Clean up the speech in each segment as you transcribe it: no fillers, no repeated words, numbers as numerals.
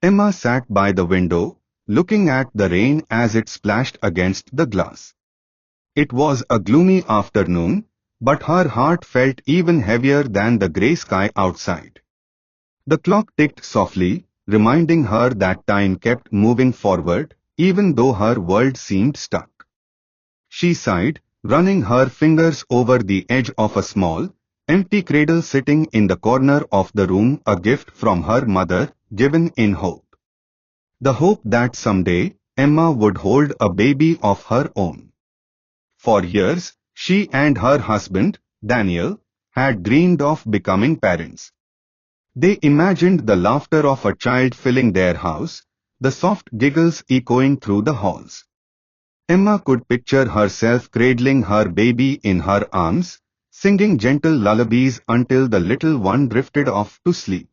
Emma sat by the window, looking at the rain as it splashed against the glass. It was a gloomy afternoon, but her heart felt even heavier than the grey sky outside. The clock ticked softly, reminding her that time kept moving forward, even though her world seemed stuck. She sighed, running her fingers over the edge of a small, empty cradle sitting in the corner of the room, a gift from her mother, given in hope. The hope that someday, Emma would hold a baby of her own. For years, she and her husband, Daniel, had dreamed of becoming parents. They imagined the laughter of a child filling their house, the soft giggles echoing through the halls. Emma could picture herself cradling her baby in her arms, singing gentle lullabies until the little one drifted off to sleep.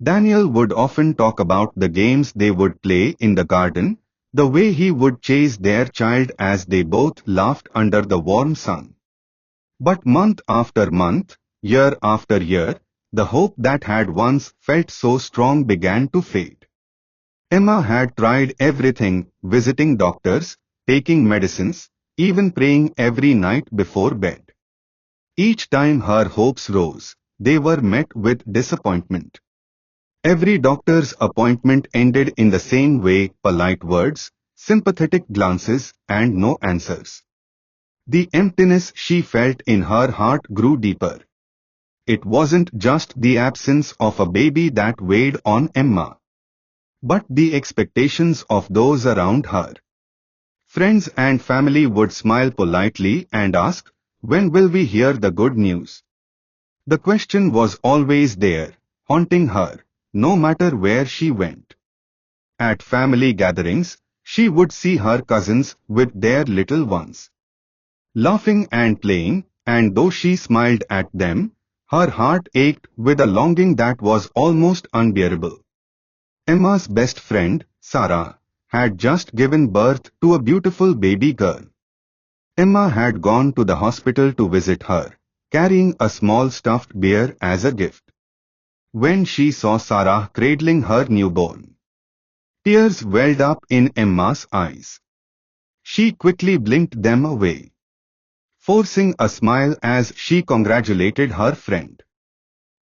Daniel would often talk about the games they would play in the garden, the way he would chase their child as they both laughed under the warm sun. But month after month, year after year, the hope that had once felt so strong began to fade. Emma had tried everything, visiting doctors, taking medicines, even praying every night before bed. Each time her hopes rose, they were met with disappointment. Every doctor's appointment ended in the same way: polite words, sympathetic glances, and no answers. The emptiness she felt in her heart grew deeper. It wasn't just the absence of a baby that weighed on Emma, but the expectations of those around her. Friends and family would smile politely and ask, "When will we hear the good news?" The question was always there, haunting her, no matter where she went. At family gatherings, she would see her cousins with their little ones, laughing and playing, and though she smiled at them, her heart ached with a longing that was almost unbearable. Emma's best friend, Sarah, had just given birth to a beautiful baby girl. Emma had gone to the hospital to visit her, carrying a small stuffed bear as a gift. When she saw Sarah cradling her newborn, tears welled up in Emma's eyes. She quickly blinked them away, forcing a smile as she congratulated her friend.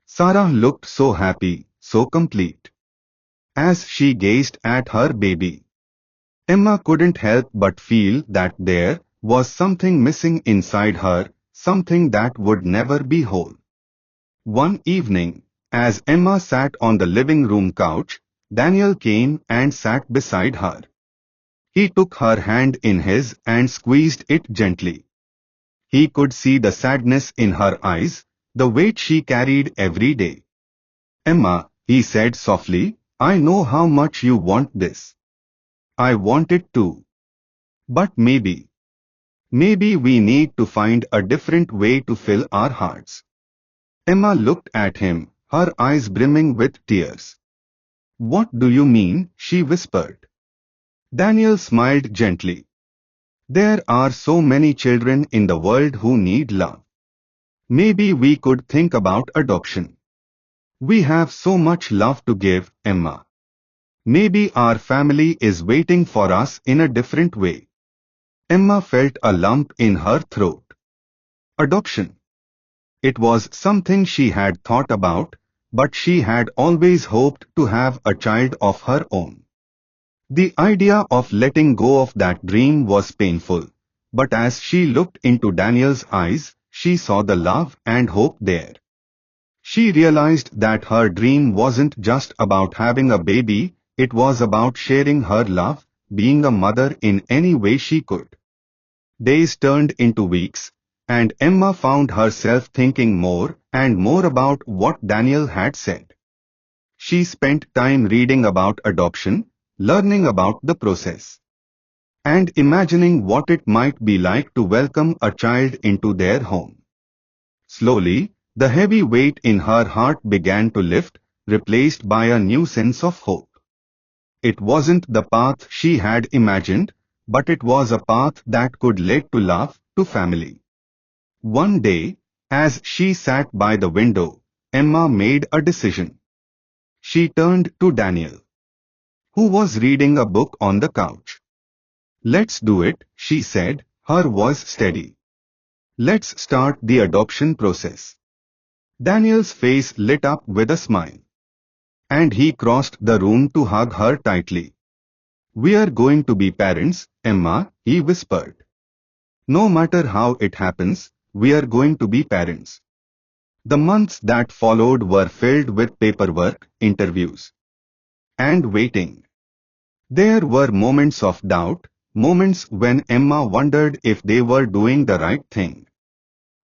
Sarah looked so happy, so complete. As she gazed at her baby, Emma couldn't help but feel that there was something missing inside her, something that would never be whole. One evening, as Emma sat on the living room couch, Daniel came and sat beside her. He took her hand in his and squeezed it gently. He could see the sadness in her eyes, the weight she carried every day. "Emma," he said softly, "I know how much you want this. I want it too. But maybe we need to find a different way to fill our hearts." Emma looked at him, her eyes brimming with tears. "What do you mean?" she whispered. Daniel smiled gently. "There are so many children in the world who need love. Maybe we could think about adoption. We have so much love to give, Emma. Maybe our family is waiting for us in a different way." Emma felt a lump in her throat. Adoption. It was something she had thought about, but she had always hoped to have a child of her own. The idea of letting go of that dream was painful, but as she looked into Daniel's eyes, she saw the love and hope there. She realized that her dream wasn't just about having a baby, it was about sharing her love, being a mother in any way she could. Days turned into weeks, and Emma found herself thinking more and more about what Daniel had said. She spent time reading about adoption, learning about the process, and imagining what it might be like to welcome a child into their home. Slowly, the heavy weight in her heart began to lift, replaced by a new sense of hope. It wasn't the path she had imagined, but it was a path that could lead to love, to family. One day, as she sat by the window, Emma made a decision. She turned to Daniel. who was reading a book on the couch. "Let's do it," she said, her voice steady. "Let's start the adoption process." Daniel's face lit up with a smile, and he crossed the room to hug her tightly. "We are going to be parents, Emma," he whispered. "No matter how it happens, we are going to be parents." The months that followed were filled with paperwork, interviews, and waiting. There were moments of doubt, moments when Emma wondered if they were doing the right thing.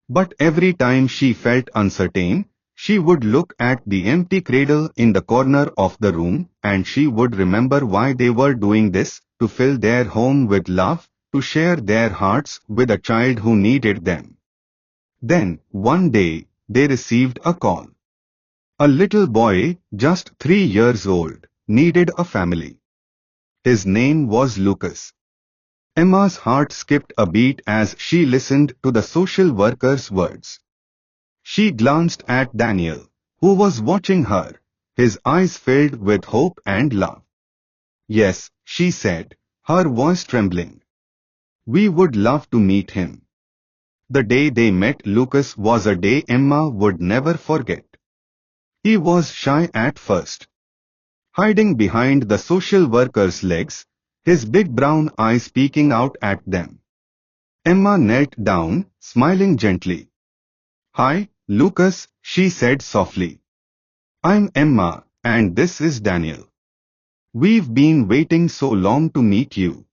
But every time she felt uncertain, she would look at the empty cradle in the corner of the room, and she would remember why they were doing this: to fill their home with love, to share their hearts with a child who needed them. Then, one day, they received a call. A little boy, just 3 years old, needed a family. His name was Lucas. Emma's heart skipped a beat as she listened to the social worker's words. She glanced at Daniel, who was watching her, his eyes filled with hope and love. "Yes," she said, her voice trembling. "We would love to meet him." The day they met Lucas was a day Emma would never forget. He was shy at first, hiding behind the social worker's legs, his big brown eyes peeking out at them. Emma knelt down, smiling gently. "Hi, Lucas," she said softly. "I'm Emma, and this is Daniel. We've been waiting so long to meet you."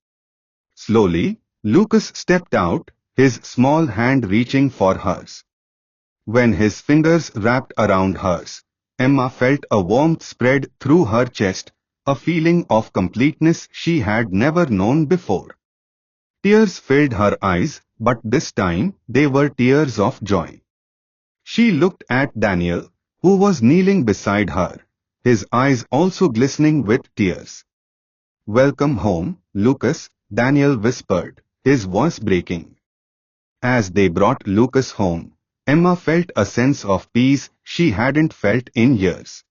Slowly, Lucas stepped out, his small hand reaching for hers. When his fingers wrapped around hers, Emma felt a warmth spread through her chest, a feeling of completeness she had never known before. Tears filled her eyes, but this time they were tears of joy. She looked at Daniel, who was kneeling beside her, his eyes also glistening with tears. "Welcome home, Lucas," Daniel whispered, his voice breaking. As they brought Lucas home, Emma felt a sense of peace she hadn't felt in years.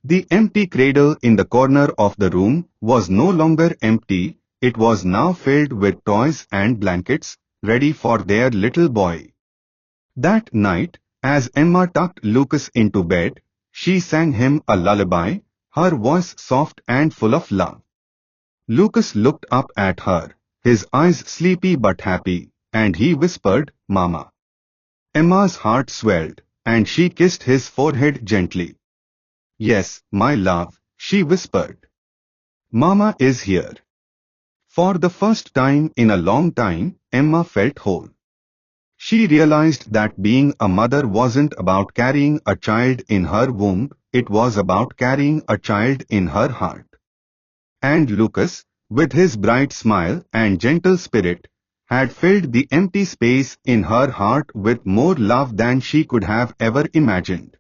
The empty cradle in the corner of the room was no longer empty, it was now filled with toys and blankets, ready for their little boy. That night, as Emma tucked Lucas into bed, she sang him a lullaby, her voice soft and full of love. Lucas looked up at her, his eyes sleepy but happy, and he whispered, "Mama." Emma's heart swelled, and she kissed his forehead gently. "Yes, my love," she whispered. "Mama is here." For the first time in a long time, Emma felt whole. She realized that being a mother wasn't about carrying a child in her womb, it was about carrying a child in her heart. And Lucas, with his bright smile and gentle spirit, had filled the empty space in her heart with more love than she could have ever imagined.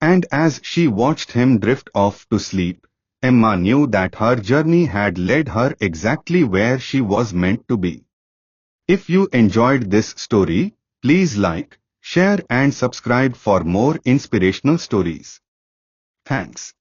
And as she watched him drift off to sleep, Emma knew that her journey had led her exactly where she was meant to be. If you enjoyed this story, please like, share and subscribe for more inspirational stories. Thanks.